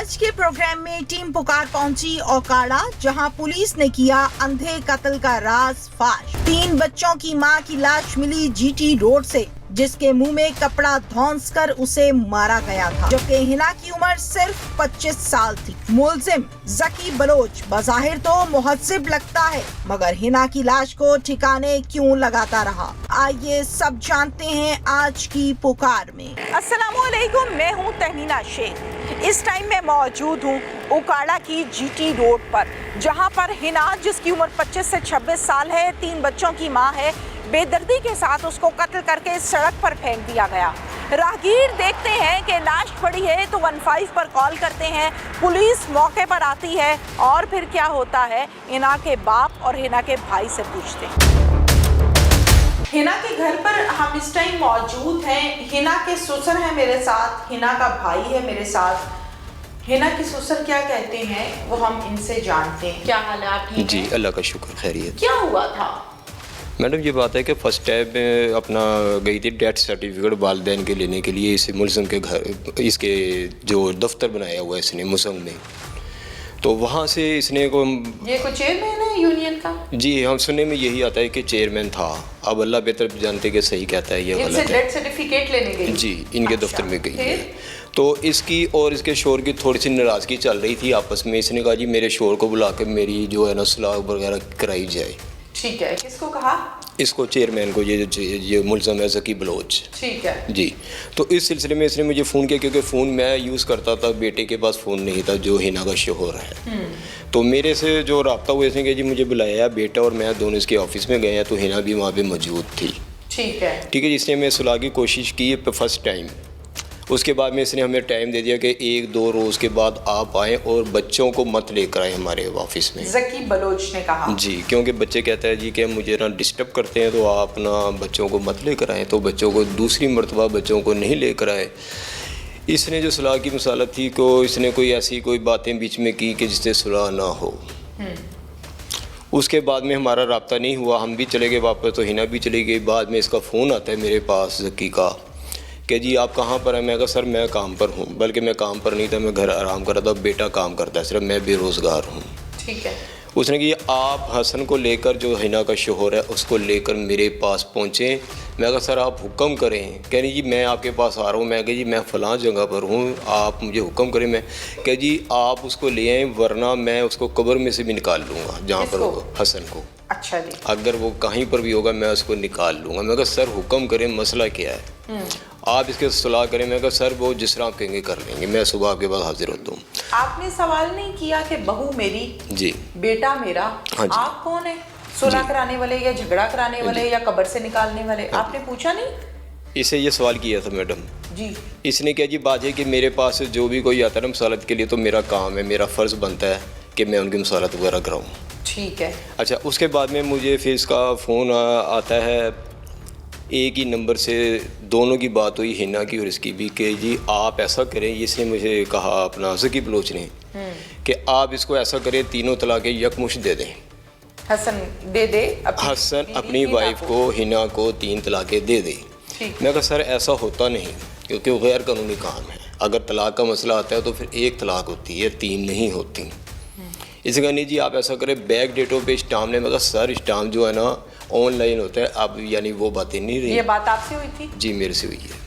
आज के प्रोग्राम में टीम पुकार पहुंची ओकाड़ा, जहां पुलिस ने किया अंधे कत्ल का राज फाश। 3 बच्चों की मां की लाश मिली जीटी रोड से, जिसके मुंह में कपड़ा धौंस कर उसे मारा गया था, जबकि हिना की उम्र सिर्फ 25 साल थी। मुलजिम जकी बलोच बज़ाहिर तो मुहज्जिब लगता है, मगर हिना की लाश को ठिकाने क्यों लगाता रहा? आइए सब जानते हैं आज की पुकार में। अस्सलामुअलैकुम, मैं हूँ तहमीना शेख। इस टाइम मैं मौजूद हूँ ओकाड़ा की जीटी रोड पर, जहाँ पर हिना, जिसकी उम्र 25 से 26 साल है, 3 बच्चों की माँ है, बेदर्दी के साथ उसको कत्ल करके इस सड़क पर फेंक दिया गया। राहगीर देखते हैं कि लाश पड़ी है तो 15 पर कॉल करते हैं, पुलिस मौके पर आती है और फिर क्या होता है हिना के बाप और हिना के भाई से पूछते हैं। हिना के घर पर हम इस टाइम मौजूद हैं। हिना के ससुर है मेरे साथ, हिना का भाई है मेरे साथ। हिना के ससुर क्या कहते हैं वो हम इनसे जानते हैं। क्या हाल है, आप ठीक हैं? जी अल्लाह का शुक्र, खैरियत। क्या हुआ था? मैडम ये बात है कि फ़र्स्ट टाइम में अपना गई थी डेथ सर्टिफिकेट वालिदैन के लेने के लिए, इसे मुलज़म के घर, इसके जो दफ्तर बनाया हुआ है इसने मुसम में, तो वहाँ से इसने को ये कोई चेयरमैन है यूनियन का? जी हम सुनने में यही आता है कि चेयरमैन था। अब अल्लाह बेहतर जानते कि सही कहता है ये गलत है। डेथ सर्टिफिकेट लेने गई? जी इनके दफ्तर में गई है। तो इसकी और इसके शोर की थोड़ी सी नाराज़गी चल रही थी आपस में। इसने कहा जी मेरे शोर को बुला के मेरी जो है ना सलाह वगैरह कराई जाए। ठीक है, किसको कहा? इसको चेयरमैन को, ये मुलज़म है ज़की बलोच। ठीक है जी। तो इस सिलसिले में इसने मुझे फ़ोन किया, क्योंकि फ़ोन मैं यूज़ करता था, बेटे के पास फ़ोन नहीं था जो हिना का शोहर है। तो मेरे से जो रब्ता हुआ, इसने कहा जी मुझे बुलाया, बेटा और मैं दोनों इसके ऑफिस में गए हैं, तो हिना भी वहाँ पे मौजूद थी। ठीक है जिसने मैं सुलह की कोशिश की फर्स्ट टाइम। उसके बाद में इसने हमें टाइम दे दिया कि 1-2 रोज़ के बाद आप आएँ और बच्चों को मत लेकर आए हमारे ऑफिस में। ज़की बलोच ने कहा जी, क्योंकि बच्चे कहते हैं जी कि मुझे ना डिस्टर्ब करते हैं, तो आप ना बच्चों को मत लेकर आएँ। तो बच्चों को दूसरी मरतबा बच्चों को नहीं लेकर आए। इसने जो सुलह की मसालत थी को इसने कोई ऐसी कोई बातें बीच में की कि जिससे सुलह ना हो। उसके बाद में हमारा रब्ता नहीं हुआ, हम भी चले गए वापस, तो हिना भी चली गई। बाद में इसका फ़ोन आता है मेरे पास ज़की का कि जी आप कहाँ पर हैं? मैं कहा सर मैं काम पर हूँ, बल्कि मैं काम पर नहीं था, मैं घर आराम कर रहा था, बेटा काम करता है, सिर्फ मैं बेरोज़गार हूँ। ठीक है। उसने कहा आप हसन को लेकर, जो हिना का शोहर है, उसको लेकर मेरे पास पहुँचे। मैं कहा सर आप हुक्म करें। कह रही जी मैं आपके पास आ रहा हूँ। मैं कहा जी मैं फ़लाँ जगह पर हूँ, आप मुझे हुक्म करें। मैं कह जी आप उसको ले आएँ, वरना मैं उसको कब्र में से भी निकाल लूँगा जहाँ पर होगा, हसन को। अच्छा जी। अगर वो कहीं पर भी होगा मैं उसको निकाल लूँगा। मैं कहा सर हुक्म करें, मसला क्या है, आप इसके सलाह करें। मैं कहा सर वो जिस तरह आप कहेंगे कर लेंगे, मैं सुबह आपके पास हाजिर होता हूँ। आपने सवाल नहीं किया कि बहू मेरी, जी बेटा मेरा, हाँ जी, आप कौन है? सुलह कराने वाले या झगड़ा कराने वाले या कब्र से निकालने वाले? आपने पूछा नहीं? इसे ये सवाल किया था मैडम जी। इसने क्या जी बात है कि मेरे पास जो भी कोई आता है ना मसालत के लिए, तो मेरा काम है, मेरा फ़र्ज़ बनता है कि मैं उनकी मसालत वगैरह कराऊँ। ठीक है। अच्छा, उसके बाद में मुझे फिर इसका फ़ोन आता है एक ही नंबर से। दोनों की बात हुई, हिना की और इसकी भी, कि जी आप ऐसा करें। इसने मुझे कहा अपना ज़की बलोच ने कि आप इसको ऐसा करें, तीनों तलाक़ें यकमुश्त दे दें। हसन दे दे हसन अपनी वाइफ को, हिना को 3 तलाक़ें दे दे। मैं कहा सर ऐसा होता नहीं, क्योंकि वो गैर कानूनी काम है। अगर तलाक़ का मसला आता है तो फिर 1 तलाक़ होती है, 3 नहीं होती। इसे कहा नहीं जी आप ऐसा करें, बैक डेटों पे स्टाम्प ने। मैं कहा सर स्टाम्प जो है ना ऑनलाइन होता है, अब यानी वो बातें नहीं रही। ये बात आपसे हुई थी? जी मेरे से हुई है।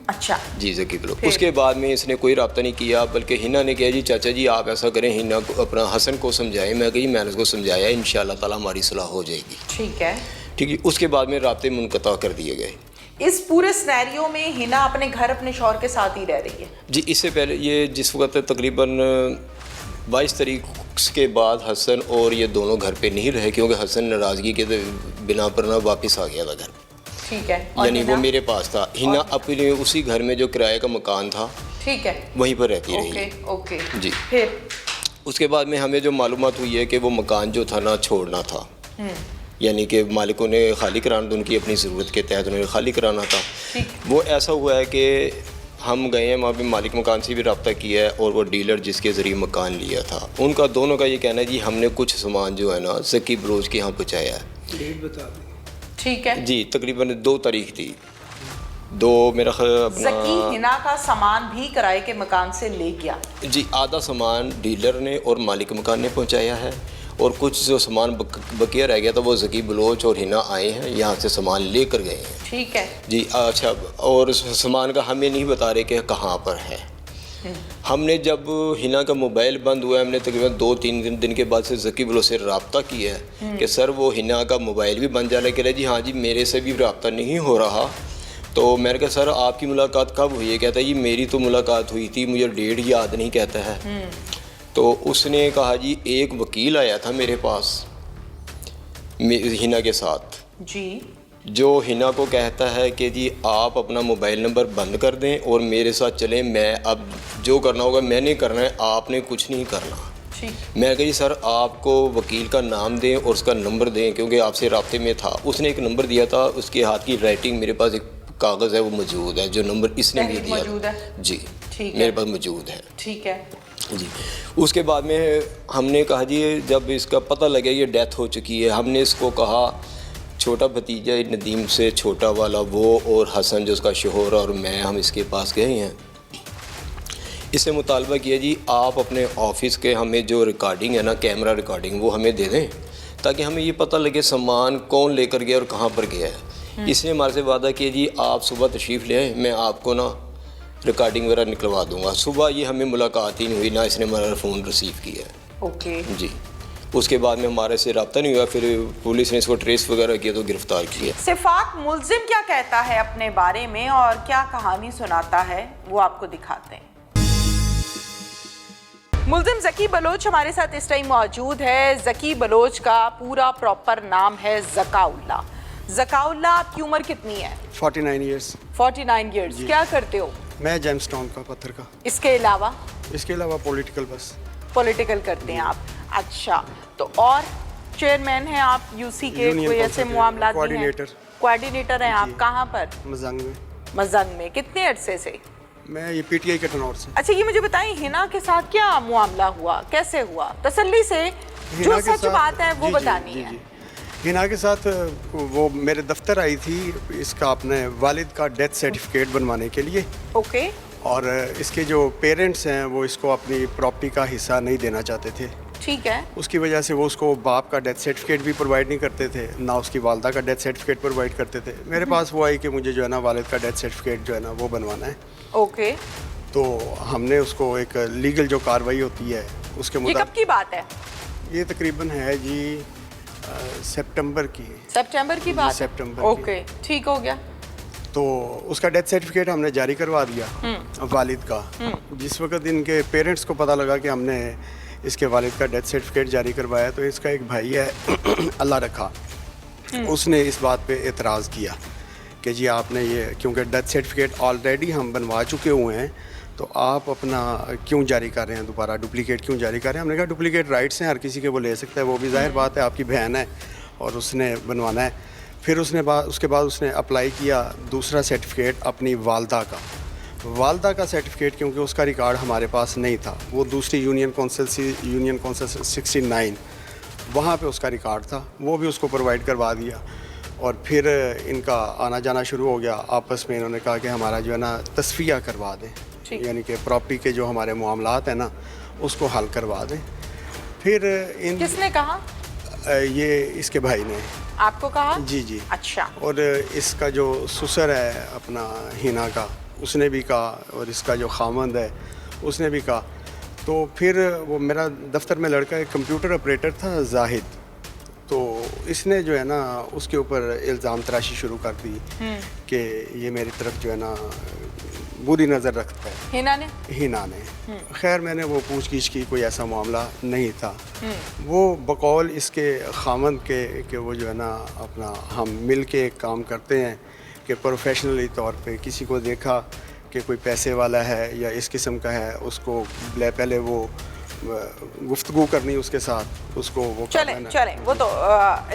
अच्छा जी ज़की बलोच। उसके बाद में इसने कोई रब्ता नहीं किया, बल्कि हिना ने कहा जी चाचा जी आप ऐसा करें, हिना को अपना हसन को समझाएं। मैं कही मैंने उसको समझाया, इंशाअल्लाह ताला हमारी सुलह हो जाएगी। ठीक है। ठीक है। उसके बाद में राब्ते मुनक़ता कर दिए गए। इस पूरे सिनेरियो में हिना अपने घर अपने शौहर के साथ ही रह रही है? जी इससे पहले ये जिस वक्त तकरीबन 22 तारीख के बाद हसन और ये दोनों घर पे नहीं रहे, क्योंकि हसन नाराज़गी के बिना पर ना वापस आ गया था घर। ठीक है। यानी वो मेरे पास था। हिना अपने उसी घर में जो किराए का मकान था, ठीक है, वहीं पर रहती रही। ओके जी। फिर उसके बाद में हमें जो मालूमात हुई है कि वो मकान जो था ना छोड़ना था, यानी कि मालिकों ने खाली कराना, उनकी अपनी ज़रूरत के तहत उन्हें खाली कराना था। वो ऐसा हुआ है कि हम गए हैं वहाँ पे, मालिक मकान से भी रब्ता किया है, और वो डीलर जिसके ज़रिए मकान लिया था, उनका दोनों का ये कहना है जी हमने कुछ सामान जो है ना ज़की बलोच के यहाँ पहुँचाया है। डेट बता दें। ठीक है जी, तकरीबन 2 तारीख थी। दो मेरा जकी अपना हिना का सामान भी किराए के मकान से ले गया। जी, आधा सामान डीलर ने और मालिक मकान ने पहुंचाया है, और कुछ जो सामान बकिया रह गया था वो जकी बलोच और हिना आए हैं, यहाँ से सामान लेकर गए हैं। ठीक है जी, अच्छा, और सामान का हमें नहीं बता रहे कि कहाँ पर है। हमने जब हिना का मोबाइल बंद हुआ, हमने तकरीबन 2-3 दिन के बाद से जकी बलोच से रब्ता किया है कि सर वो हिना का मोबाइल भी बंद जा रहा है। कह रहे जी हाँ जी, मेरे से भी रब्ता नहीं हो रहा। तो मैंने कहा सर आपकी मुलाकात कब हुई है? कहता है जी मेरी तो मुलाकात हुई थी, मुझे डेट याद नहीं, कहता है। तो उसने कहा जी एक वकील आया था मेरे पास हिना के साथ, जी, जो हिना को कहता है कि जी आप अपना मोबाइल नंबर बंद कर दें और मेरे साथ चलें, मैं अब जो करना होगा मैंने करना है, आपने कुछ नहीं करना। ठीक। मैं कही सर आपको वकील का नाम दें और उसका नंबर दें, क्योंकि आपसे राब्ते में था। उसने एक नंबर दिया था, उसके हाथ की राइटिंग मेरे पास एक कागज़ है वो मौजूद है, जो नंबर इसने भी दिया मौजूद है। जी, ठीक मेरे पास मौजूद है। ठीक है जी, उसके बाद में हमने कहा जी जब इसका पता लगे ये डेथ हो चुकी है, हमने इसको कहा छोटा भतीजा नदीम से छोटा वाला वो और हसन जो उसका शोहर और मैं, हम इसके पास गए हैं। इससे मुतालबा किया जी आप अपने ऑफिस के हमें जो रिकॉर्डिंग है ना, कैमरा रिकॉर्डिंग, वो हमें दे दें ताकि हमें ये पता लगे सामान कौन लेकर गया और कहाँ पर गया है। इसने हमारे से वादा किया जी आप सुबह तशरीफ़ ले आए, मैं आपको ना रिकॉर्डिंग वगैरह निकलवा दूंगा। सुबह ये हमें मुलाकात ही नहीं हुई, ना इसने हमारा फ़ोन रिसीव किया। ओके जी, उसके बाद में हमारे से रब्ता नहीं हुआ, फिर पुलिस ने इसको ट्रेस वगैरह किया तो गिरफ्तार किया। सिफाक मुल्जिम क्या कहता है अपने बारे में और क्या कहानी सुनाता है वो आपको दिखाते हैं। मुल्जिम जकी बलोच हमारे साथ इस टाइम मौजूद है। जकी बलोच का पूरा प्रॉपर नाम है ज़काउल्लाह। ज़काउल्लाह, आपकी उम्र कितनी है? 49 ईयर्स। 49 ईयर्स। क्या करते हो? मैं जेम्सटाउन का, पत्थर का। इसके अलावा? इसके अलावा पॉलिटिकल, बस पॉलिटिकल करते हैं आप। अच्छा, तो और चेयरमैन हैं आप यूसी के, कोई ऐसे मामला? कोऑर्डिनेटर हैं आप। कहाँ पर? मजंग में। मजंग में। कितने अरसे से? मैं ये पीटीआई के टनौर से। अच्छा, ये मुझे बताइए हिना के साथ क्या मामला हुआ, कैसे हुआ? तसल्ली से जो सच बात है वो बतानी है। हिना के साथ वो मेरे दफ्तर आई थी इसका अपने वालिद का डेथ सर्टिफिकेट बनवाने के लिए। ओके। और इसके जो पेरेंट्स हैं वो इसको अपनी प्रॉपर्टी का हिस्सा नहीं देना चाहते थे। ठीक है। उसकी वजह से वो उसको बाप का डेथ सर्टिफिकेट भी प्रोवाइड नहीं करते थे, ना उसकी वालदा का डेथ सर्टिफिकेट प्रोवाइड करते थे। मेरे पास वो आई कि मुझे जो है ना वालिद का डेथ सर्टिफिकेट जो है ना वो बनवाना है। ओके। तो हमने उसको एक लीगल जो कार्रवाई होती है उसके ये मुताबिक। कब की बात है? ये तकरीबन है जी सितंबर की। सितंबर की बात? सितंबर। ओके, ठीक हो गया। तो उसका डेथ सर्टिफिकेट हमने जारी करवा दिया वालिद का। जिस वक्त इनके पेरेंट्स को पता लगा कि हमने इसके वालिद का डेथ सर्टिफिकेट जारी करवाया, तो इसका एक भाई है अल्लाह रखा, उसने इस बात पे एतराज़ किया कि जी आपने ये, क्योंकि डेथ सर्टिफिकेट ऑलरेडी हम बनवा चुके हुए हैं, तो आप अपना क्यों जारी कर रहे हैं, दोबारा डुप्लीकेट क्यों जारी कर रहे हैं? हमने कहा डुप्लीकेट राइट्स हैं, हर किसी के वो ले सकता है, वो भी जाहिर बात है आपकी बहन है और उसने बनवाना है। फिर उसके बाद उसने अप्लाई किया दूसरा सर्टिफिकेट अपनी वालदा का सर्टिफिकेट, क्योंकि उसका रिकॉर्ड हमारे पास नहीं था। वो दूसरी यूनियन कौंसिल 69 वहाँ पे उसका रिकॉर्ड था, वो भी उसको प्रोवाइड करवा दिया। और फिर इनका आना जाना शुरू हो गया आपस में। इन्होंने कहा कि हमारा जो है ना तस्फिया करवा दें, यानी कि प्रॉपर्टी के जो हमारे मामलात हैं ना उसको हल करवा दें। फिर किसने कहा? ये इसके भाई ने। आपको कहा? जी जी। अच्छा। और इसका जो ससुर है अपना हिना का, उसने भी कहा, और इसका जो खामंद है उसने भी कहा। तो फिर वो मेरा दफ्तर में लड़का एक कंप्यूटर ऑपरेटर था जाहिद, तो इसने जो है ना उसके ऊपर इल्ज़ाम तराशी शुरू कर दी कि ये मेरी तरफ जो है ना बुरी नज़र रखता है। हिना ने। खैर मैंने वो पूछ-गीछ की, कोई ऐसा मामला नहीं था। वो बकौल इसके खामंद के कि वो जो है ना अपना हम मिल के एक काम करते हैं कि प्रोफेशनली तौर पे किसी को देखा कि कोई पैसे वाला है या इस किस्म का है, उसको पहले वो गुफ्तगू करनी उसके साथ, उसको वो चले वो तो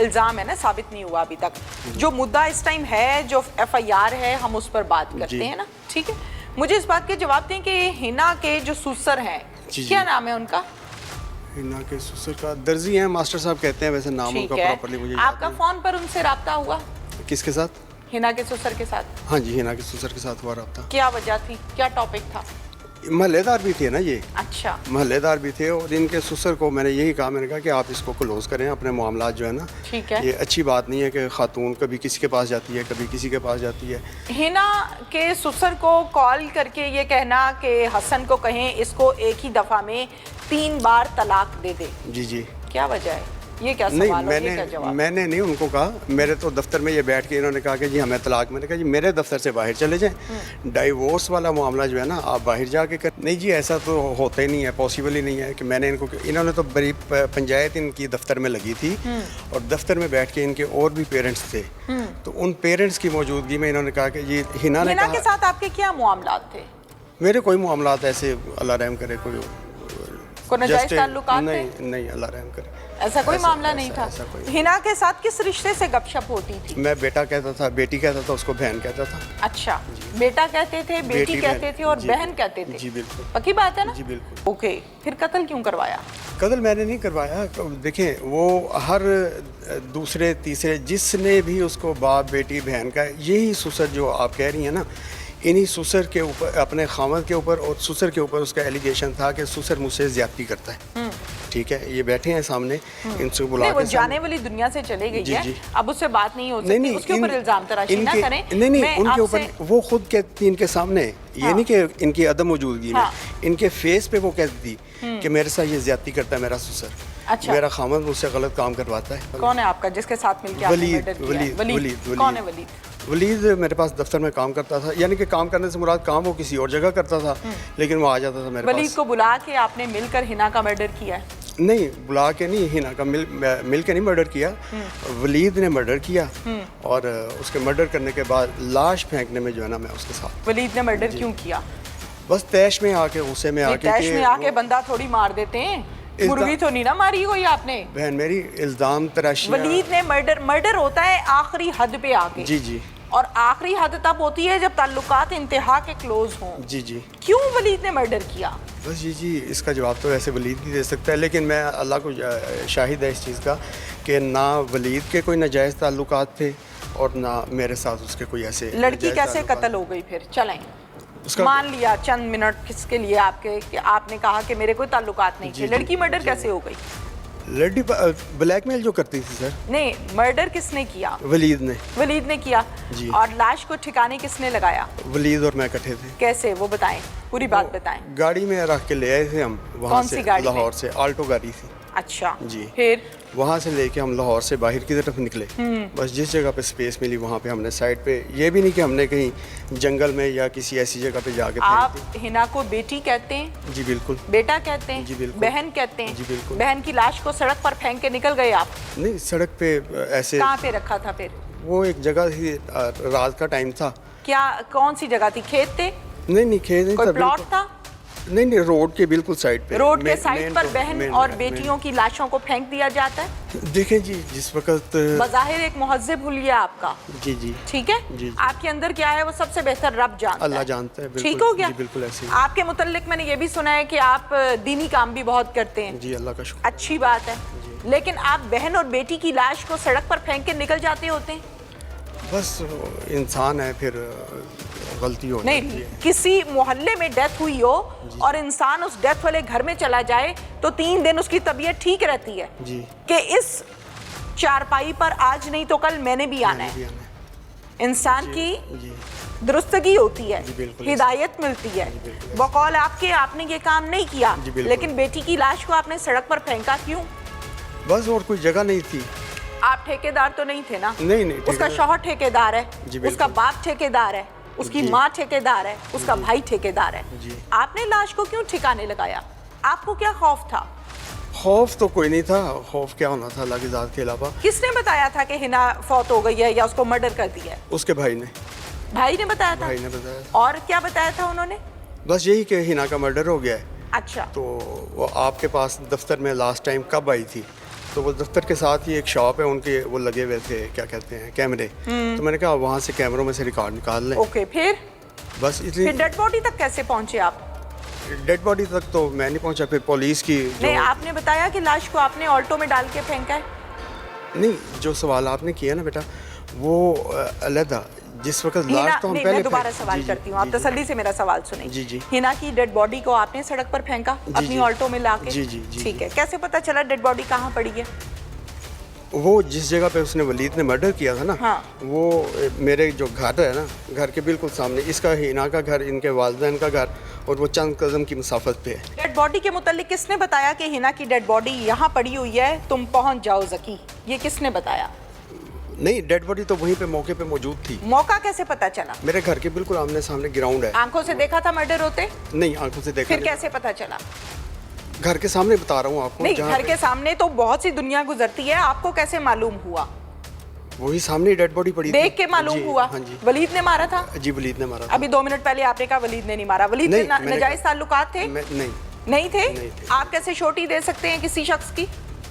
इल्ज़ाम है ना, साबित नहीं हुआ अभी तक। जो मुद्दा इस टाइम है, जो FIR है, हम उस पर बात करते हैं ना, ठीक है। मुझे इस बात के जवाब दें कि हिना के जो ससुर हैं, क्या नाम है उनका? हिना के ससुर का दर्जी हैं, मास्टर साहब कहते हैं, वैसे नाम उनका प्रॉपर्ली मुझे। आपका फ़ोन पर उनसे रब्ता हुआ? किसके साथ? हिना के ससुर के साथ? हाँ जी, हिना के ससुर के साथ हुआ रहा था। क्या वजह थी, क्या टॉपिक था? महल्लेदार भी थे ना ये, अच्छा, महल्लेदार भी थे, और इनके ससुर को मैंने यही कहा, मैंने कहा कि आप इसको क्लोज करें, अपने मामलात जो है ना, ठीक है। ये अच्छी बात नहीं है कि खातून कभी किसी के पास जाती है, कभी किसी के पास जाती है। हिना के ससुर को कॉल करके ये कहना कि हसन को कहें इसको एक ही दफा में 3 बार तलाक दे दे, जी जी। क्या वजह है? ये क्या नहीं, सवाल है, ये क्या जवाब? मैंने नहीं उनको कहा, मेरे तो दफ्तर में ये बैठ के इन्होंने कहा कि जी हमें तलाक। मैंने कहा जी मेरे दफ्तर से बाहर चले जाएं, डाइवोर्स वाला मामला जो है ना आप बाहर जाके कर। नहीं जी, ऐसा तो होता ही नहीं है, पॉसिबल ही नहीं है कि मैंने इनको, इन्होंने तो बड़ी पंचायत इनकी दफ्तर में लगी थी, और दफ्तर में बैठ के इनके और भी पेरेंट्स थे, तो उन पेरेंट्स की मौजूदगी में इन्होंने कहा कि जी हिना ने के साथ आपके क्या मामलात थे? मेरे कोई मामलात ऐसे, अल्लाह रहम करे, कोई नाजायज ताल्लुकात थे? नहीं, अल्लाह रहम करे, ऐसा कोई मामला नहीं था। ऐसा कोई। हिना के साथ किस रिश्ते से गपशप होती थी? मैं बेटा कहता था, बेटी कहता था, उसको बहन कहता था। अच्छा, बेटा कहते थे, बेटी कहते थे, और जी, बहन कहते थे। जी बिल्कुल, पक्की बात है ना? जी बिल्कुल। ओके, फिर कत्ल क्यों करवाया? कत्ल मैंने नहीं करवाया। देखें, वो हर दूसरे तीसरे जिसने भी उसको बाप बेटी बहन का, यही ससुर जो आप कह रही हैं ना, इन्हीं ससुर के ऊपर, अपने खामद के ऊपर और ससुर के ऊपर उसका एलिगेशन था कि ससुर मुझसे ज्यादती करता है। ठीक है, ये बैठे हैं सामने, इनसे बुला के, वो जाने वाली दुनिया से चले गई जी, है, जी। अब उससे बात नहीं हो सकती, उसके ऊपर इल्जाम तराशी ना करें। नहीं, उनके ऊपर वो खुद कहती इनके सामने, ये नहीं कि इनकी अदम मौजूदगी में, इनके फेस पे वो कहती थी कि मेरे साथ ये ज्यादती करता है मेरा ससुर। अच्छा। मेरा खामद मुझसे गलत काम करवाता है। कौन है आपका जिसके साथ मिलकर आपने मर्डर किया? वलीद। कौन है वलीद? वलीद मेरे पास दफ्तर में काम करता था, यानी कि काम करने से मुराद काम वो किसी और जगह करता था, लेकिन वो आ जाता था मेरे पास। वलीद को बुला के आपने मिलकर हिना का मर्डर किया है? नहीं, बुला के नहीं, हिना का मिल के नहीं मर्डर किया, वलीद ने मर्डर किया, और उसके मर्डर करने के बाद लाश फेंकने में जो है ना मैं उसके साथ। वलीद ने मर्डर क्यों किया? बस तैश में आके, गुस्से में आके, तैश में आके बंदा थोड़ी मार देते हैं, मुर्गी तो नहीं ना मारी कोई आपने। बहन मेरी, इल्जाम तराशी। वलीद ने मर्डर होता है आखिरी हद पे आके। जी जी। और आखिरी हद तब होती है जब ताल्लुकात इंतहा के क्लोज हों। जी जी। क्यों वलीद ने मर्डर किया? बस जी, इसका जवाब तो ऐसे वलीद ही दे सकता है, लेकिन मैं अल्लाह को शाहिद है इस चीज़ का कि ना वलीद के कोई नाजायज़ ताल्लुकात थे और ना मेरे साथ उसके कोई ऐसे। लड़की कैसे कत्ल हो गई फिर? चलें, मान लिया चंद मिनट किसके लिए आपके कि आपने कहा कि मेरे कोई ताल्लुकात नहीं थे, लड़की मर्डर कैसे हो गई? लड़की ब्लैकमेल जो करती थी सर। नहीं, मर्डर किसने किया? वलीद ने किया जी। और लाश को ठिकाने किसने लगाया? वलीद और मैं इकट्ठे थे। कैसे, वो बताएं, पूरी बात बताएं। गाड़ी में रख के ले आए थे हम वहाँ से, लाहौर से, आल्टो गाड़ी थी। अच्छा जी। फिर वहाँ से लेके हम लाहौर से बाहर की तरफ निकले, बस जिस जगह पे स्पेस मिली वहाँ पे हमने साइड पे, ये भी नहीं कि हमने कहीं जंगल में या किसी ऐसी जगह पे जाके आप हिना को बेटी कहते हैं? जी बिल्कुल। बेटा कहते हैं? जी बिल्कुल। बहन कहते हैं? जी बिल्कुल। बहन की लाश को सड़क पर फेंक के निकल गए आप? नहीं, सड़क पे ऐसे। कहाँ पे रखा था फिर? वो एक जगह थी, रात का टाइम था। क्या, कौन सी जगह थी? खेत थे? नहीं, खेत नहीं, कोई प्लॉट था? नहीं, रोड के बिल्कुल साइड पे। रोड के साइड पर बहन और बेटियों की लाशों को फेंक दिया जाता है? देखें जी, जिस वक्त बज़ाहिर एक मुहज़्ज़ब हुलिया आपका। जी जी। ठीक है, जी। आपके अंदर क्या है वो सबसे बेहतर रब जानता है। अल्लाह जानता है। ठीक हो गया? जी बिल्कुल ऐसे ही। आपके मुतल्लिक मैंने ये भी सुना है कि आप दीनी काम भी बहुत करते हैं। जी, अल्लाह का शुक्र। अच्छी बात है, लेकिन आप बहन और बेटी की लाश को सड़क पर फेंक के निकल जाते होते हैं? बस इंसान है, फिर गलती हो नहीं, किसी मोहल्ले में डेथ हुई हो और इंसान उस डेथ वाले घर में चला जाए तो 3 दिन उसकी तबीयत ठीक रहती है जी, कि इस चारपाई पर आज नहीं तो कल मैंने भी आना है। इंसान की दुरुस्तगी होती है, हिदायत मिलती है। बकौल आपके, आपने ये काम नहीं किया, लेकिन बेटी की लाश को आपने सड़क पर फेंका क्यों? बस और कोई जगह नहीं थी। आप ठेकेदार तो नहीं थे ना? नहीं, उसका शौहर ठेकेदार है, उसका बाप ठेकेदार है, उसकी माँ ठेकेदार है, उसका भाई ठेकेदार है। आपने लाश को क्यों ठिकाने लगाया? आपको क्या खौफ था? खौफ तो कोई नहीं था, खौफ क्या होना था अल्लाह की ज़ात के अलावा। किसने बताया था कि हिना फौत हो गई है या उसको मर्डर कर दिया है? उसके भाई ने बताया था। भाई ने बताया। और क्या बताया था उन्होंने? बस यही कि हिना का मर्डर हो गया है। अच्छा। तो वो आपके पास दफ्तर में लास्ट टाइम कब आई थी? तो वो दफ्तर के साथ ही एक शॉप है उनके, वो लगे हुए थे, क्या कहते हैं, कैमरे। तो मैंने कहा वहाँ से कैमरों में से रिकॉर्ड निकाल लें। ओके, फिर बस इसलिए। फिर डेड बॉडी तक कैसे पहुँचे आप? डेड बॉडी तक तो मैं नहीं पहुँचा, फिर पुलिस की नहीं, आपने बताया कि लाश को आपने ऑल्टो में डाल के फेंका है। नहीं, जो सवाल आपने किया ना बेटा, वो अलहदा, जिस वक्त हिना, लाश तो हम नहीं, पहले मैं दोबारा फेंक- सवाल जी, करती हूँ, आप जी, जी। तसल्ली से मेरा सवाल सुनिए। जी, जी। हिना की डेड बॉडी को आपने सड़क पर फेंका अपनी जी। ऑल्टो में लाके? जी, जी, जी, ठीक जी। है, कैसे पता चला डेड बॉडी कहाँ पड़ी है? वो जिस जगह पे उसने वलीद ने मर्डर किया था ना, हाँ। वो मेरे जो घर है ना, घर के बिल्कुल सामने इसका हिना का घर, इनके वालिदैन का घर, और वो चंद कदम की मुसाफत पे है। डेड बॉडी के मुतालिक किसने बताया कि हिना की डेड बॉडी यहाँ पड़ी हुई है, तुम पहुँच जाओ जकी? ये किसने बताया? नहीं, डेड बॉडी तो वहीं पे मौके पे मौजूद थी। मौका कैसे पता चला? मेरे घर के बिल्कुल आमने सामने ग्राउंड है। आंखों से देखा था मर्डर होते? नहीं, आंखों से देखा फिर नहीं। कैसे पता चला? घर के सामने बता रहा हूँ आपको। नहीं, जहाँ घर पे- के सामने तो बहुत सी दुनिया गुजरती है, आपको कैसे मालूम हुआ? वही सामने डेड बॉडी पड़ी थी। देख के मालूम जी, हुआ? हाँ जी। वलीद ने मारा था? जी, वलीद ने मारा था। अभी 2 मिनट पहले आपने कहा वलीद ने नहीं मारा। वलीद नहीं, के मैंने नाजायज कहा- ताल्लुकात थे? नहीं। नहीं थे? नहीं थे। आप कैसे छोटी दे सकते हैं किसी शख्स की?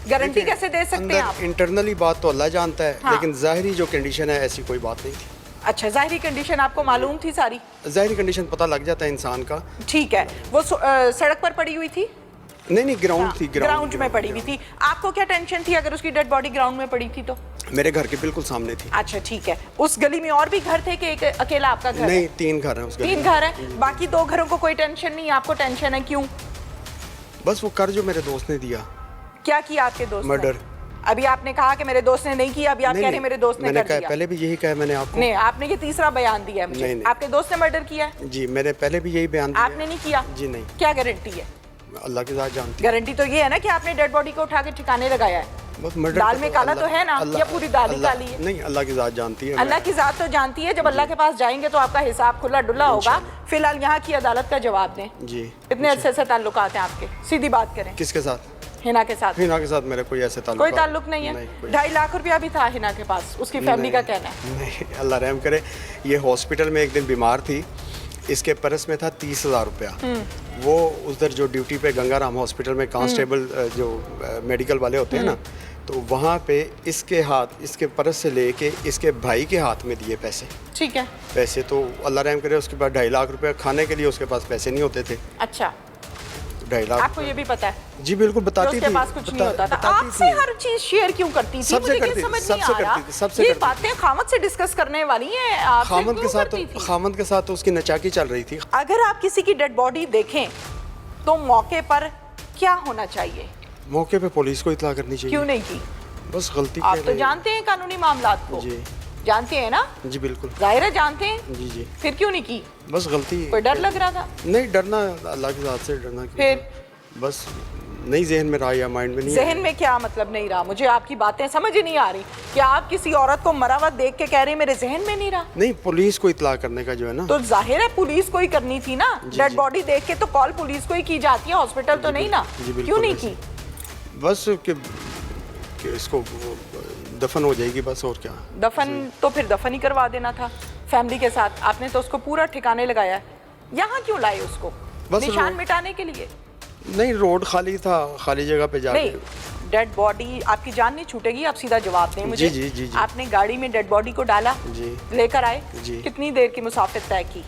गारंटी कैसे दे सकते हैं आप? इंटरनली बात तो अल्लाह जानता है, हाँ। लेकिन ज़ाहिरी जो कंडीशन है ऐसी कोई बात नहीं थी। अच्छा, जाहिरी कंडीशन आपको मालूम थी सारी? ज़ाहिरी कंडीशन पता लग जाता है इंसान का। ठीक है, वो सड़क पर पड़ी हुई थी? नहीं, ग्राउंड थी। ग्राउंड में पड़ी हुई थी। आपको क्या टेंशन थी अगर उसकी डेड बॉडी ग्राउंड में पड़ी थी तो? मेरे घर के बिल्कुल सामने थी। अच्छा, ठीक है। उस गली में और भी घर थे कि एक अकेला आपका घर नहीं, है? 3 घर हैं उस गली 3 में। घर है, बाकी 2 घरों को कोई टेंशन नहीं, आपको टेंशन है? क्यों? बस वो कर जो मेरे दोस्त ने दिया, क्या किया आपके दोस्त ने? मर्डर। अभी आपने कहा कि मेरे दोस्त ने नहीं किया, अभी आप कह रहे हैं मेरे दोस्त ने मैंने कर कहा, दिया। पहले भी यही कहा मैंने आपको। नहीं, आपने ये तीसरा बयान दिया है मुझे। नहीं, नहीं। आपके दोस्त ने मर्डर किया है? जी, मैंने पहले भी यही बयान दिया। आपने नहीं किया? जी नहीं, क्या गारंटी है? अल्लाह की ज़ात जानती गारंटी तो ये है ना कि आपने डेड बॉडी को उठा के ठिकाने लगाया है। है। बस मर्डर दाल में काला तो है ना, या पूरी दाल ही अल्लाह- काली है? नहीं, अल्लाह की ज़ात जानती है। अल्लाह की जात तो जानती है, जब अल्लाह के पास जाएंगे तो आपका हिसाब खुला डुल्ला होगा। फिलहाल यहाँ की अदालत का जवाब दें। जी। इतने अच्छे से ताल्लुकात हैं आपके, सीधी बात करें। किसके साथ? हिना के साथ हिना के साथ मेरे कोई ऐसे ताल्लुक कोई ताल्लुक नहीं है? कोई- 2.5 लाख रुपया भी था हिना के पास, उसकी फैमिली का कहना है। नहीं, अल्लाह रहम करे। ये हॉस्पिटल में एक दिन बीमार थी, इसके पर्स में था 30,000 रुपया। वो उधर जो ड्यूटी पे गंगाराम हॉस्पिटल में कांस्टेबल जो मेडिकल वाले होते हैं ना, तो वहाँ पे इसके पर्स से लेके इसके भाई के हाथ में दिए पैसे। ठीक है। पैसे तो अल्लाह रहम करे, उसके बाद 2.5 लाख रुपया खाने के लिए उसके पास पैसे नहीं होते थे। अच्छा, 2.5 लाख आपको ये भी पता है जी बिल्कुल कि बताती उसके थी। पास कुछ नहीं होता था? बताती आपसे थी। हर चीज शेयर क्यों करती थी? सबसे मुझे ये करती थी, समझ नहीं सबसे आ रहा। करती थी, सबसे ये करती थी। बातें खामद से डिस्कस करने वाली हैं, आपसे खामद क्यों के साथ करती थी? खामद के साथ तो उसकी नचाकी चल रही थी। अगर आप किसी की डेड बॉडी देखें तो मौके पर क्या होना चाहिए? मौके पे पुलिस को इत्तला करनी चाहिए। क्यों नहीं की? बस गलती आप कर तो रहे हैं। जानते हैं कानूनी मामलात को, जी जानते हैं ना? जी बिल्कुल। जाहिर है जानते हैं, जी जी, फिर क्यों नहीं की? बस गलती। कोई डर लग रहा था? नहीं, डरना अल्लाह की ज़ात से डरना क्यों? फिर? बस नहीं जहन में रहा या माइंड में नहीं जहन आया। में क्या मतलब नहीं रहा? मुझे आपकी बातें समझ ही नहीं आ रही कि आप किसी औरत को मरा हुआ देख के कह रहे हैं मेरे जहन में नहीं रहा। नहीं, पुलिस को इत्तला करने का जो है ना। तो जाहिर है पुलिस को ही करनी थी ना, जी, डेड जी। बॉडी देख के तो कॉल पुलिस को ही की जाती है, हॉस्पिटल तो नहीं ना? जी, बिल्कुल क्यों नहीं वैसे। की? बस कि इसको दफन हो जाएगी बस, और क्या। दफन तो फिर दफन ही करवा देना था फैमिली के साथ। आपने तो उसको पूरा ठिकाने लगाया है। यहाँ क्यों लाए उसको? बस निशान वो- मिटाने के लिए? नहीं, रोड खाली था, खाली जगह पे जाके। नहीं, डेड बॉडी आपकी जान नहीं छूटेगी, आप सीधा जवाब दें मुझे। जी, जी, जी, जी। आपने गाड़ी में डेड बॉडी को डाला, जी। लेकर आए, जी। कितनी देर की मुसाफिर तय की?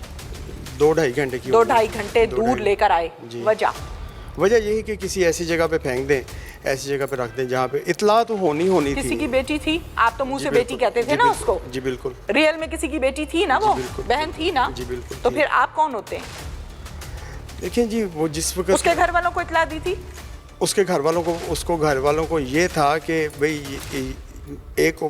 2-2.5 घंटे की 2-2.5 घंटे 2-2.5 दूर लेकर आए, जी। वजह? वजह यही कि किसी ऐसी जगह पे फेंक दें, ऐसी जगह पे रख दें जहाँ पे इत्तला तो होनी थी। किसी की बेटी थी? आप तो मुंह जी, से बेटी बिल्कुल। कहते थे जी, ना बिल्कुल। उसको। जी बिल्कुल। रियल में किसी की बेटी थी ना वो? बिल्कुल। बहन थी ना? जी, बिल्कुल, तो जी। फिर आप कौन होते हैं? देखिए जी, वो जिस वक्त उसके घर वालों को इतला दी थी? उसके घर वालों को ये था कि भाई एक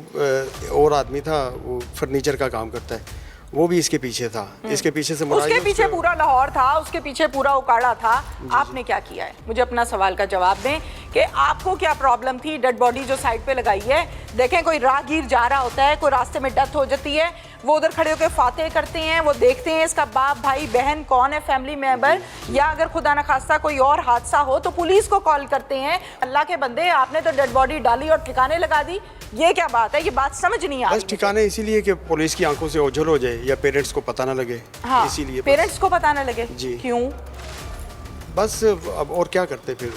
और आदमी था, वो फर्नीचर का काम करता है, वो भी इसके पीछे था। इसके पीछे से मुराद उसके है पीछे उसके- पूरा लाहौर था, उसके पीछे पूरा उकाड़ा था। आपने क्या किया है? मुझे अपना सवाल का जवाब दें कि आपको क्या प्रॉब्लम थी डेड बॉडी जो साइड पे लगाई है? देखें, कोई राहगीर जा रहा होता है, कोई रास्ते में डेथ हो जाती है, वो उधर खड़े होकर फातेह करते हैं, वो देखते हैं इसका बाप भाई बहन कौन है फैमिली मेंबर, या अगर खुदा न खास्ता कोई और हादसा हो तो पुलिस को कॉल करते हैं। अल्लाह के बंदे, आपने तो डेड बॉडी डाली और ठिकाने लगा दी, ये क्या बात है? ये बात समझ नहीं आ रही बस ठिकाने इसीलिए कि पुलिस की आंखों से ओझल हो जाए या पेरेंट्स को पता ना लगे। हाँ, इसीलिए बस। पेरेंट्स को पता न लगे। जी। क्यों? बस अब और क्या करते फिर,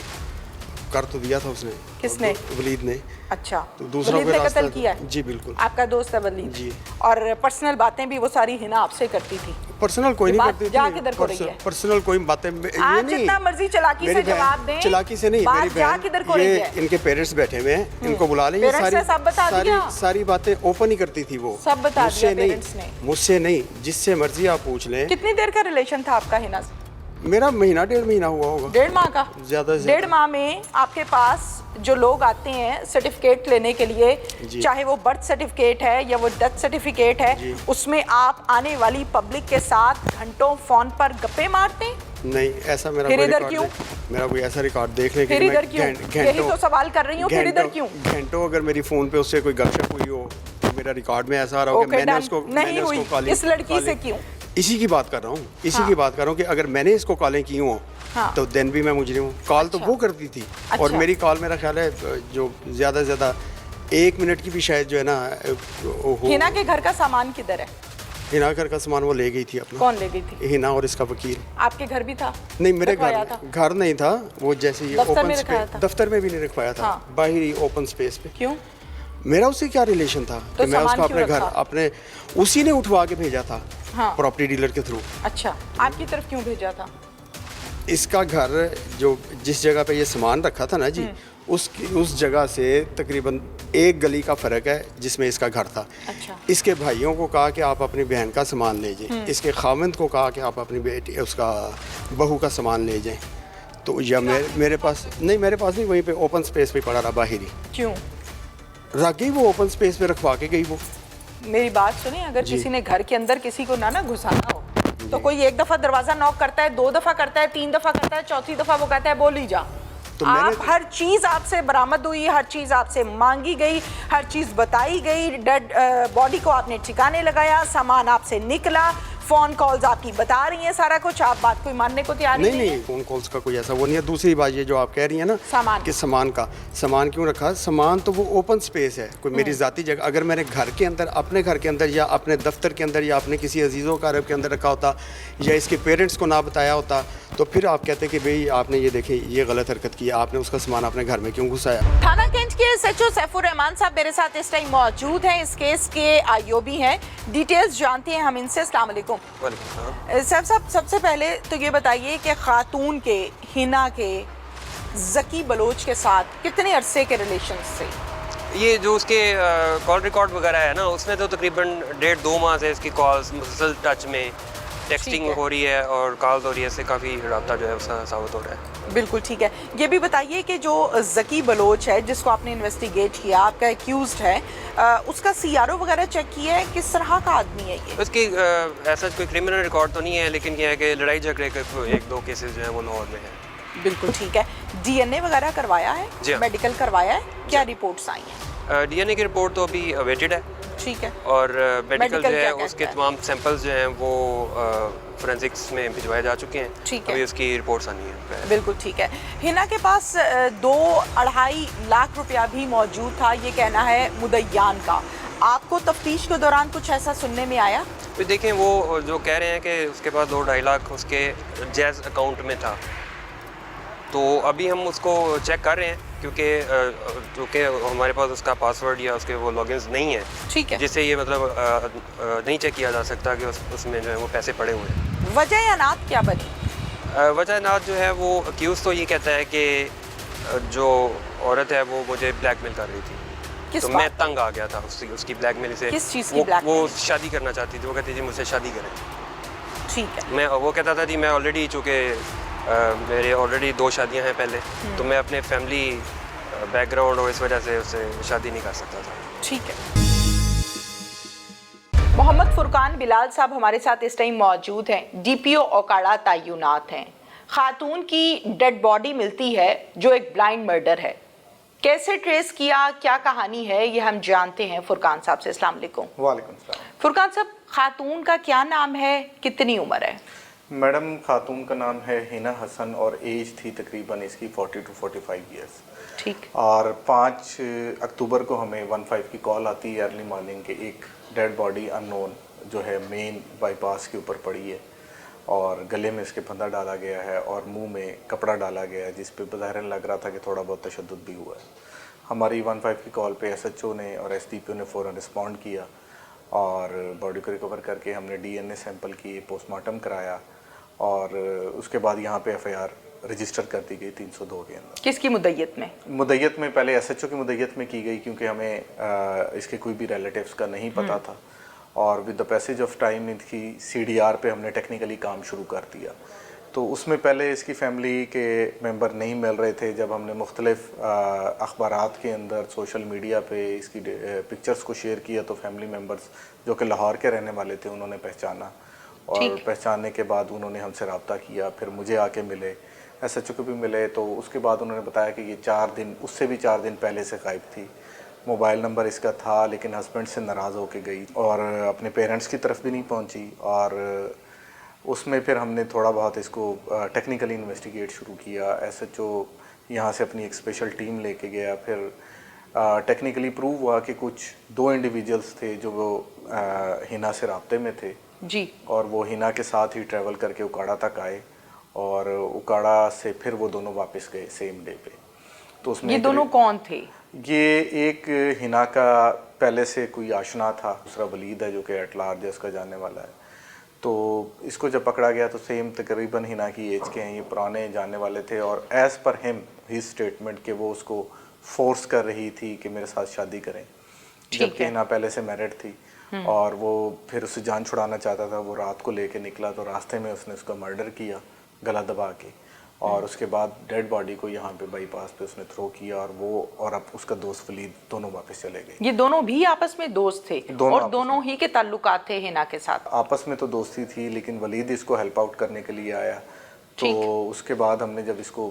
कर तो दिया था उसने। किसने? वलीद ने। अच्छा, तो दूसरा वलीद कोई ने रास्ता कत्ल किया है? जी बिल्कुल। आपका दोस्त है वलीद? जी। और पर्सनल बातें भी वो सारी हिना आपसे करती थी? पर्सनल कोई नहीं बात करती जा थी। किधर को रही है? पर्सनल कोई बातें आप जितना मर्जी चालाकी से जवाब दें, चालाकी से नहीं, बात मेरी जा बहन, किधर को रही ये है? इनके पेरेंट्स बैठे हुए हैं, इनको बुला लें। ये पेरेंट्स ने सब बता दिया? सारी बातें ओपन ही करती थी वो। सब बता मुझसे दिया पेरेंट्स ने? मुझसे नहीं, जिससे मर्जी आप पूछ लें। कितनी देर का रिलेशन था आपका हिना से? मेरा महीना 1.5 महीना हुआ होगा। 1.5 माह का? ज्यादा से ज्यादा। 1.5 माह में आपके पास जो लोग आते हैं सर्टिफिकेट लेने के लिए, चाहे वो बर्थ सर्टिफिकेट है या वो डेथ सर्टिफिकेट है, उसमें आप आने वाली पब्लिक के साथ घंटों फोन पर गप्पे मारते हैं? नहीं, ऐसा मेरा फिर कोई इधर रिकॉर्ड क्यों? मेरा कोई ऐसा रिकॉर्ड देखने के फिर लिए इधर क्यों? यही तो सवाल कर रही हूँ, फिर इधर क्यों? घंटों अगर मेरी फोन पे उससे कोई गपशप हुई हो तो मेरा रिकॉर्ड में ऐसा आ रहा हो कि ओके, मैंने डन। उसको नहीं हुई, इस लड़की से क्यों? इसी की बात कर रहा हूँ, इसी की बात कर रहा हूँ कि अगर मैंने इसको कॉलें की हो तो देन भी मैं मुजरिम हूँ। कॉल तो वो करती थी, और मेरी कॉल मेरा ख्याल है जो ज़्यादा से ज़्यादा 1 मिनट की भी शायद जो है ना हिना के घर का सामान किधर है? हिना घर का सामान वो ले गई थी अपना। कौन ले गई थी? हिना और इसका वकील। आपके घर भी था? नहीं, मेरे रखवाया था? घर नहीं था वो, जैसे ये दफ्तर ओपन में रखवाया था? दफ्तर में भी नहीं रखवाया था, बाहर ही ओपन स्पेस पे। क्यों? मेरा उससे क्या रिलेशन था तो कि मैं सामान उसको क्यों अपने घर रखा? अपने उसी ने उठवा के भेजा था, प्रॉपर्टी डीलर के थ्रू। अच्छा, आपकी तरफ क्यों भेजा था? इसका घर जो जिस जगह पे ये सामान रखा था ना जी, उस जगह से तकरीबन 1 गली का फ़र्क है जिसमें इसका घर था। अच्छा। इसके भाइयों को कहा कि आप अपनी बहन का सामान ले जाएं, इसके खाविंद को कहा कि आप अपनी बेटी उसका बहू का सामान ले जाएं। तो या मेरे पास नहीं, मेरे पास नहीं, वहीं पे ओपन स्पेस पे पड़ा रहा बाहर ही। क्यों? रख गई वो, ओपन स्पेस पे रखवा के गई वो। मेरी बात सुनिए, अगर किसी ने घर के अंदर किसी को ना घुसाना हो तो कोई 1 दफ़ा दरवाजा नॉक करता है, 2 दफ़ा करता है, 3 दफ़ा करता है, चौथी दफ़ा वो कहता है बोल ही जा। तो आप हर चीज़ आपसे बरामद हुई, हर चीज़ आपसे मांगी गई, हर चीज़ बताई गई, डेड बॉडी को आपने ठिकाने लगाया, सामान आपसे निकला, फोन कॉल्स आपकी बता रही हैं सारा कुछ, आप बात कोई मानने को तैयार नहीं? नहीं, फोन कॉल्स का कोई ऐसा वो नहीं है। दूसरी बात ये जो आप कह रही हैं ना सामान कि सामान क्यों रखा, सामान तो वो ओपन स्पेस है, कोई मेरी ज़ाती जगह। अगर मैंने घर के अंदर, अपने घर के अंदर या अपने दफ्तर के अंदर या अपने किसी अजीज़ों कारब के अंदर रखा होता या इसके पेरेंट्स को ना बताया होता तो फिर आप कहते कि भाई आपने ये देखे ये गलत हरकत की, आपने उसका सामान अपने घर में क्यों घुसाया। थाना कैंट के SHO सैफुर रहमान साहब मेरे साथ इस टाइम मौजूद हैं, इस केस के IOB हैं, डिटेल्स जानते हैं हम इनसे। अस्सलाम वालेकुम साहब, सबसे पहले तो ये बताइए कि खातून के, हिना के, जकी बलोच के साथ कितने अरसे के रिलेशन थे? ये जो उसके कॉल रिकॉर्ड वगैरह है ना, उसमें तो तकरीबन 1.5-2 माह से इसकी कॉल्स मुसलसल टच में, टेक्सटिंग हो रही है और कॉल्स हो रही है, इससे काफ़ी रब्ता जो है उसका साबित हो रहा है। बिल्कुल ठीक है। ये भी बताइए कि जो जकी बलोच है जिसको आपने इन्वेस्टिगेट किया, आपका एक्यूज्ड है, उसका CRO वगैरह चेक किया है, किस तरह का आदमी है ये? उसकी ऐसा कोई क्रिमिनल रिकॉर्ड तो नहीं है, लेकिन ये है कि लड़ाई झगड़े के 1-2 केसेस जो हैं वो लाहौर में है। बिल्कुल ठीक है। DNA वगैरह करवाया है? जी हाँ। मेडिकल करवाया है? क्या रिपोर्ट्स आई हैं? DNA की रिपोर्ट तो अभी अवेटेड है, ठीक है, और मेडिकल जो क्या है कहता उसके है? तमाम सैंपल्स जो हैं वो फोरेंसिक्स में भिजवाए जा चुके हैं। ठीक है। अभी उसकी रिपोर्ट्स आनी है। बिल्कुल ठीक है। हिना के पास 2-2.5 लाख रुपया भी मौजूद था, ये कहना है मुदय्यान का। आपको तफ्तीश के दौरान कुछ ऐसा सुनने में आया? तो देखें, वो जो कह रहे हैं कि उसके पास 2-2.5 लाख उसके जैज़ अकाउंट में था, तो अभी हम उसको चेक कर रहे हैं क्योंकि हमारे पास उसका पासवर्ड या उसके वो लॉगिन्स नहीं है, ठीक है, जिससे ये मतलब नहीं चेक किया जा सकता कि उसमें जो है वो पैसे पड़े हुए हैं। वजह या नात क्या बनी? वजह नात जो है वो अक्यूज़ तो ये कहता है कि जो औरत है वो मुझे ब्लैकमेल कर रही थी, तो मैं तंग आ गया था उसकी ब्लैकमेल से। किस चीज़ की ब्लैकमेल? वो शादी करना चाहती थी, वो कहती थी मुझसे शादी करें। ठीक है। वो कहता था कि मैं ऑलरेडी, चूँकि मेरे ऑलरेडी 2 शादियां हैं पहले, तो मैं अपने फैमिली बैकग्राउंड और इस वजह से उससे शादी नहीं कर सकता था। ठीक है। मोहम्मद फुरकान बिलाल साहब हमारे साथ इस टाइम मौजूद हैं, DPO ओकाड़ा तैनात हैं। खातून की डेड बॉडी मिलती है जो एक ब्लाइंड मर्डर है, कैसे ट्रेस किया, क्या कहानी है, ये हम जानते हैं फुरकान साहब से। अस्सलाम वालेकुम। वालेकुम सलाम। फुरकान साहब, खातून का क्या नाम है, कितनी उम्र है? मैडम, खातून का नाम है हिना हसन और एज थी तकरीबन इसकी 40 to 45 ईयर्स। ठीक। और 5 अक्टूबर को हमें 15 की कॉल आती है अर्ली मॉर्निंग के, एक डेड बॉडी अननोन जो है मेन बाईपास के ऊपर पड़ी है। और गले में इसके फंदा डाला गया है और मुंह में कपड़ा डाला गया है, जिस पे बज़ाहिरन लग रहा था कि थोड़ा बहुत तशद्दुद भी हुआ है। हमारी 15 की कॉल पे एसएचओ ने और एसडीपीओ ने फ़ौरन रिस्पॉन्ड किया और बॉडी को रिकवर करके हमने डीएनए सैंपल किए, पोस्टमार्टम कराया और उसके बाद यहाँ पे एफआईआर रजिस्टर कर दी गई 302 के अंदर। किसकी मुद्दत में? मुद्दत में पहले एसएचओ की मुद्दत में की गई, क्योंकि हमें इसके कोई भी रिलेटिव्स का नहीं पता था और with the passage of time इनकी सीडीआर पे हमने टेक्निकली काम शुरू कर दिया। तो उसमें पहले इसकी फैमिली के मेंबर नहीं मिल रहे थे। जब हमने मुख्तलिफ अखबारात के अंदर सोशल मीडिया पे इसकी पिक्चर्स को शेयर किया तो फैमिली मेंबर्स जो कि लाहौर के रहने वाले थे उन्होंने पहचाना और पहचानने के बाद उन्होंने हमसे रब्ता किया, फिर मुझे आके मिले, एसएचओ को भी मिले। तो उसके बाद उन्होंने बताया कि ये 4 दिन, उससे भी 4 दिन पहले से गायब थी। मोबाइल नंबर इसका था लेकिन हस्बैंड से नाराज़ होके गई और अपने पेरेंट्स की तरफ भी नहीं पहुंची। और उसमें फिर हमने थोड़ा बहुत इसको टेक्निकली इन्वेस्टिगेट शुरू किया। एसएचओ यहाँ से अपनी एक स्पेशल टीम लेके गया। फिर टेक्निकली प्रूव हुआ कि कुछ 2 इंडिविजुअल्स थे जो वो हिना से राब्ते में थे जी, और वो हिना के साथ ही ट्रैवल करके उकाड़ा तक आए और उकाड़ा से फिर वो दोनों वापस गए सेम डे पे। तो उसमें ये दोनों कौन थे? ये एक हिना का पहले से कोई आशना था, दूसरा वलीद है जो कि एट लार्ज है, उसका जानने वाला है। तो इसको जब पकड़ा गया तो सेम तकरीबन हिना की एज के हैं, ये पुराने जानने वाले थे और as per him he statement कि वो उसको फोर्स कर रही थी कि मेरे साथ शादी करें, जबकि हिना पहले से मैरिड थी और वो फिर उससे जान छुड़ाना चाहता था। वो रात को लेके निकला तो रास्ते में उसने उसका मर्डर किया गला दबा के और उसके बाद डेड बॉडी को यहाँ पे बाईपास पे उसने थ्रो किया और वो और अब उसका दोस्त वलीद दोनों वापस चले गए। ये दोनों भी आपस में दोस्त थे और दोनों ही के ताल्लुकात थे हिना के साथ? आपस में तो दोस्ती थी लेकिन वलीद इसको हेल्प आउट करने के लिए आया। तो उसके बाद हमने जब इसको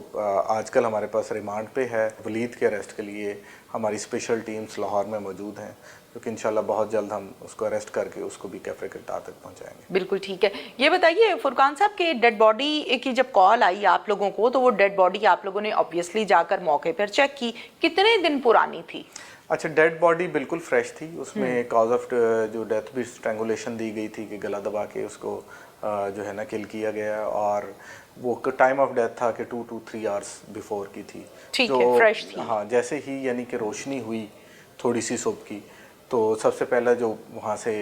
आजकल हमारे पास रिमांड पे है, वलीद के अरेस्ट के लिए हमारी स्पेशल टीम्स लाहौर में मौजूद हैं, क्योंकि इंशाल्लाह बहुत जल्द हम उसको अरेस्ट करके उसको भी कैफे किरदार तक पहुंचाएंगे। बिल्कुल ठीक है। ये बताइए फुरकान साहब के डेड बॉडी की जब कॉल आई आप लोगों को तो वो डेड बॉडी आप लोगों ने ऑब्वियसली जाकर मौके पर चेक की, कितने दिन पुरानी थी? अच्छा, डेड बॉडी बिल्कुल फ्रेश थी। उसमें कॉज ऑफ जो डेथ भी स्ट्रैंगुलेशन दी गई थी कि गला दबा के उसको जो है ना किल किया गया और वो टाइम ऑफ डेथ था कि 2 to 3 आवर्स बिफोर की थी। ठीक है, फ्रेश थी। हाँ, जैसे ही यानी कि रोशनी हुई थोड़ी सी सुबह की तो सबसे पहला जो वहाँ से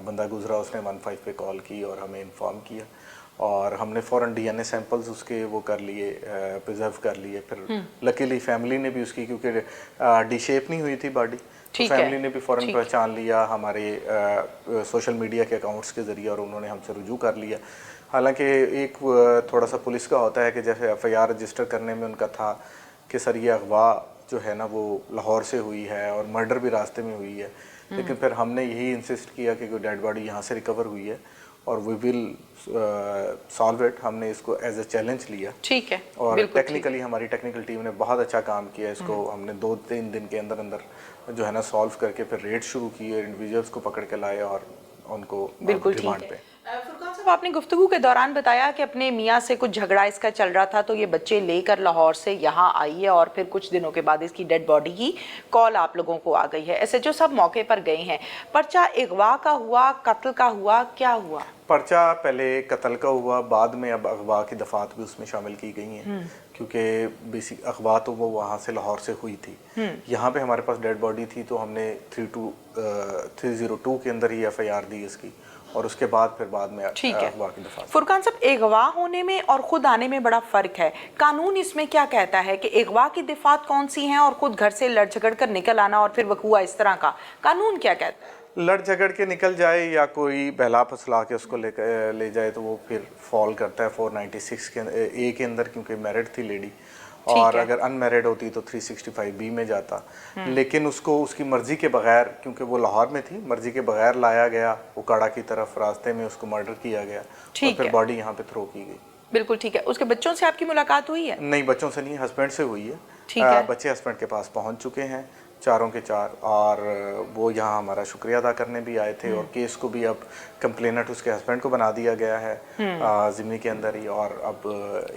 बंदा गुजरा उसने 15 पे कॉल की और हमें इन्फॉर्म किया और हमने फ़ौरन डीएनए सैंपल्स उसके वो कर लिए, प्रिजर्व कर लिए। फिर लकीली फैमिली ने भी उसकी, क्योंकि डी शेप नहीं हुई थी बॉडी, तो फैमिली ने भी फ़ौरन पहचान लिया हमारे सोशल मीडिया के अकाउंट्स के ज़रिए और उन्होंने हमसे रुजू कर लिया। हालांकि एक थोड़ा सा पुलिस का होता है कि जैसे एफआईआर रजिस्टर करने में उनका था कि सर ये अगवा जो है ना वो लाहौर से हुई है और मर्डर भी रास्ते में हुई है, लेकिन फिर हमने यही इंसिस्ट किया कि कोई डेड बॉडी यहाँ से रिकवर हुई है और वी विल सॉल्व इट। हमने इसको एज ए चैलेंज लिया। ठीक है, और टेक्निकली हमारी टेक्निकल टीम ने बहुत अच्छा काम किया। इसको हमने 2-3 दिन के अंदर अंदर जो है ना सॉल्व करके फिर रेड शुरू किए, इंडिविजुअल्स को पकड़ के लाए और उनको रिमांड पे। फुरकान साहब, आपने गुफ्तगू के दौरान बताया कि अपने मियाँ से कुछ झगड़ा इसका चल रहा था तो ये बच्चे लेकर लाहौर से यहाँ आई है और फिर कुछ दिनों के बाद इसकी डेड बॉडी की कॉल आप लोगों को आ गई है। एसएचओ सब मौके पर गए हैं। पर्चा अगवा का हुआ, कत्ल का हुआ, क्या हुआ? पर्चा पहले कत्ल का हुआ, बाद में अब अगवा की दफात भी उसमें शामिल की गई हैं, क्योंकि बेसिक अगवा तो वो वहाँ से लाहौर से हुई थी। यहाँ पे हमारे पास डेड बॉडी थी तो हमने 302 के अंदर ही एफआईआर दी इसकी और उसके बाद फिर बाद में अगवा की दफात। फुरकान साहब, अगवा होने में और खुद आने में बड़ा फर्क है। कानून इसमें क्या कहता है कि अगवा की दफात कौन सी है और खुद घर से लड़ झगड़ कर निकल आना और फिर वकूआ इस तरह का, कानून क्या कहता है? लड़ झगड़ के निकल जाए या कोई बहला फसला के उसको ले जाए तो वो फिर फॉल करता है 496 के ए के अंदर, क्योंकि मैरिड थी लेडी, और अगर अनमैरिड होती तो 365 बी में जाता। लेकिन उसको उसकी मर्जी के बगैर, क्योंकि वो लाहौर में थी, मर्जी के बगैर लाया गया उकाड़ा की तरफ, रास्ते में उसको मर्डर किया गया और फिर बॉडी यहाँ पे थ्रो की गई। बिल्कुल ठीक है। उसके बच्चों से आपकी मुलाकात हुई है? नहीं, बच्चों से नहीं, हस्बैंड से हुई है। ठीक है। बच्चे हस्बैंड के पास पहुंच चुके हैं, चारों के चार, और वो यहाँ हमारा शुक्रिया अदा करने भी आए थे और केस को भी अब कंप्लेनेंट उसके हस्बैंड को बना दिया गया है ज़िम्मी के अंदर ही, और अब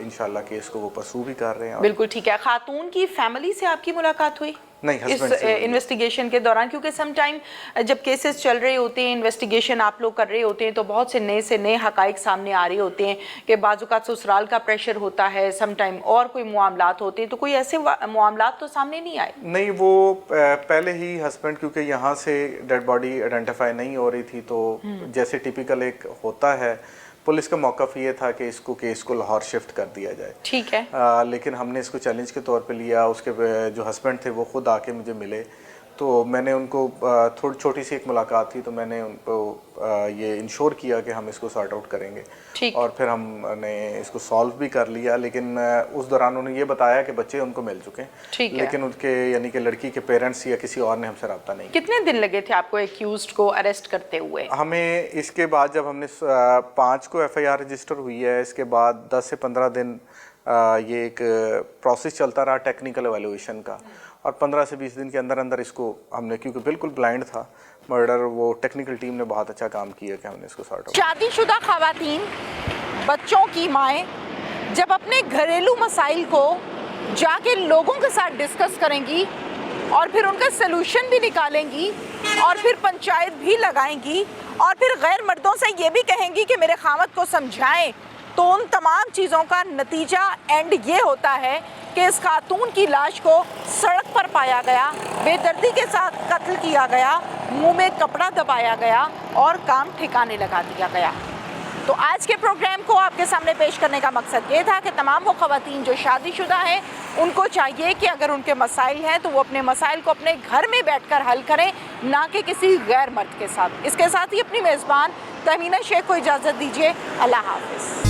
इंशाल्लाह केस को वो परसू भी कर रहे हैं। बिल्कुल ठीक है। खातून की फैमिली से आपकी मुलाकात हुई? नहीं, इस husband से इन्वेस्टिगेशन के दौरान? क्योंकि सम टाइम जब केसेस चल रहे होते हैं, इन्वेस्टिगेशन आप लोग कर रहे होते हैं, तो बहुत से नए हकाइक सामने आ रहे होते हैं कि बाज़-औक़ात ससुराल का प्रेशर होता है, सम टाइम और कोई मामलात होते हैं, तो कोई ऐसे मामलात तो सामने नहीं आए? नहीं, वो पहले ही हस्बैंड, क्योंकि यहाँ से डेड बॉडी आइडेंटिफाई नहीं हो रही थी, तो जैसे टिपिकल एक होता है, पुलिस का मौक़िफ़ ये था कि इसको केस को लाहौर शिफ्ट कर दिया जाए। ठीक है। लेकिन हमने इसको चैलेंज के तौर पे लिया। उसके जो हस्बैंड थे वो खुद आके मुझे मिले, तो मैंने उनको थोड़ी छोटी सी एक मुलाकात थी, तो मैंने उनको ये इंश्योर किया कि हम इसको सॉर्ट आउट करेंगे। ठीक। और फिर हमने इसको सॉल्व भी कर लिया, लेकिन उस दौरान उन्होंने ये बताया कि बच्चे उनको मिल चुके हैं। ठीक है। लेकिन उनके यानी कि लड़की के पेरेंट्स या किसी और ने हमसे रब्ता नहीं किया। कितने दिन लगे थे आपको एक्यूज्ड को अरेस्ट करते हुए? हमें इसके बाद जब हमने 5 को FIR रजिस्टर हुई है, इसके बाद 10 से 15 दिन ये एक प्रोसेस चलता रहा टेक्निकल एवेल्यूएशन का, और 15 से 20 दिन के अंदर अंदर इसको हमने, क्योंकि बिल्कुल ब्लाइंड था मर्डर, वो टेक्निकल टीम ने बहुत अच्छा काम किया कि हमने इसको सॉर्ट आउट। शादीशुदा खवातीन, बच्चों की माएँ जब अपने घरेलू मसाइल को जाके लोगों के साथ डिस्कस करेंगी और फिर उनका सलूशन भी निकालेंगी और फिर पंचायत भी लगाएंगी और फिर गैर मर्दों से ये भी कहेंगी कि मेरे खामद को समझाएं, तो उन तमाम चीज़ों का नतीजा एंड ये होता है कि इस खातून की लाश को सड़क पर पाया गया, बेदर्दी के साथ कत्ल किया गया, मुंह में कपड़ा दबाया गया और काम ठिकाने लगा दिया गया। तो आज के प्रोग्राम को आपके सामने पेश करने का मकसद ये था कि तमाम वो ख़वातीन जो शादीशुदा हैं, उनको चाहिए कि अगर उनके मसाइल हैं तो वो अपने मसाइल को अपने घर में बैठकर हल करें, ना कि किसी गैर मर्द के साथ। इसके साथ ही अपनी मेज़बान तहमीना शेख को इजाज़त दीजिए। अल्लाह हाफ़िज़।